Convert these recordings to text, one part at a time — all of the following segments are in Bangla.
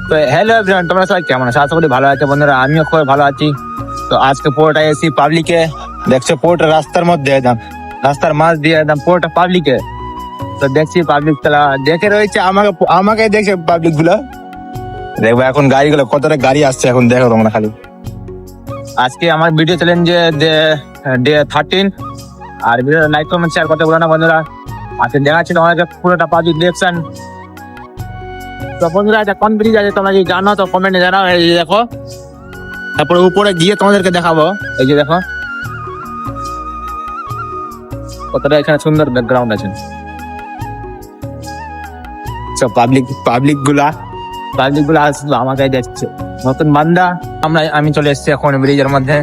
তো হ্যালো এভরিওয়ান, তোমরা সবাই কেমন আছো? আশা করি ভালো আছে বন্ধুরা, আমিও খুব ভালো আছি। তো আজকে পুরোটা এসি পাবলিকে, দেখছো পুরোটা রাস্তার মধ্যে একদম, রাস্তার মাঝ দিয়ে একদম পুরোটা পাবলিকে। তো দেখছি পাবলিক তারা দেখে রয়েছে, আমাকে দেখছে পাবলিক গুলো। দেখবো এখন গাড়িগুলো, কতটা গাড়ি আসছে এখন দেখো তোমরা খালি। আজকে আমার ভিডিও চ্যালেঞ্জে ডে 13, আর ভিডিও লাইক কমেন্ট শেয়ার করতে বলো না বন্ধুরা। আজকে দেখাচ্ছি তোমাদের পুরোটা পাবলিক রিঅ্যাকশন। তো বন্ধুরা একটা কোন ব্রিজ আছে তোমরা যদি জানো তো কমেন্টে জানাও। এই যে দেখো, তারপরে উপরে গিয়ে তোমাদেরকে দেখাবো। এই যে দেখো কতটা এখানে সুন্দর ব্যাকগ্রাউন্ড আছে। সব পাবলিক গুলা আসলো আমাকে দেখছে, নতুন বান্দা। আমি চলে এসেছি এখন ব্রিজের মধ্যে।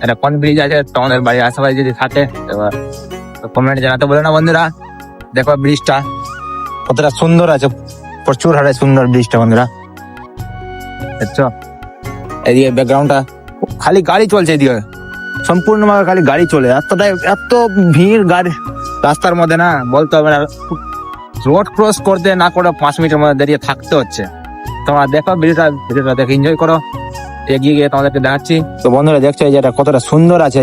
এটা কোন ব্রিজ আছে তোমাদের বাড়ির আশেপাশে যদি থাকে এবার কমেন্টে জানাতে বলে না বন্ধুরা। দেখো ব্রিজটা কতটা সুন্দর আছে, প্রচুর হারে সুন্দর ব্রিজটা বন্ধুরা। দেখছো এদিকে ব্যাকগ্রাউন্ডটা খালি গাড়ি চলছে, এদিকে সম্পূর্ণভাবে খালি গাড়ি চলে। এত ভিড় গাড়ি রাস্তার মধ্যে না বলতে হবে না। রোড ক্রস করতে না করে 5 মিনিটের মধ্যে দাঁড়িয়ে থাকতে হচ্ছে। তোমরা দেখো ভিডিওটা দেখে এনজয় করো। এগিয়ে গিয়ে তোমাদেরকে দেখাচ্ছি। তো বন্ধুরা দেখছো এই জায়গাটা কতটা সুন্দর আছে।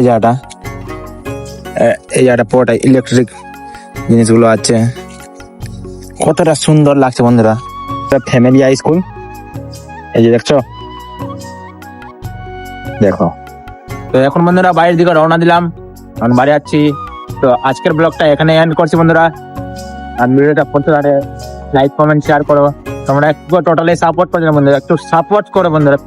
এই জায়গাটা পুরোটা ইলেকট্রিক জিনিসগুলো আছে, কতটা সুন্দর লাগছে বন্ধুরা। ফ্যামিলি হাই স্কুল, এই যে দেখছো, দেখো। তো এখন বন্ধুরা বাইরের দিকে রওনা দিলাম, এখন বাড়ি যাচ্ছি। তো আজকের ব্লগটা এখানে এন্ড করছি বন্ধুরা। আর ভিডিওটা করতে পারে লাইক কমেন্ট শেয়ার করো। তোমরা একটু টোটালি সাপোর্ট করো বন্ধুরা, একটু সাপোর্ট করো বন্ধুরা।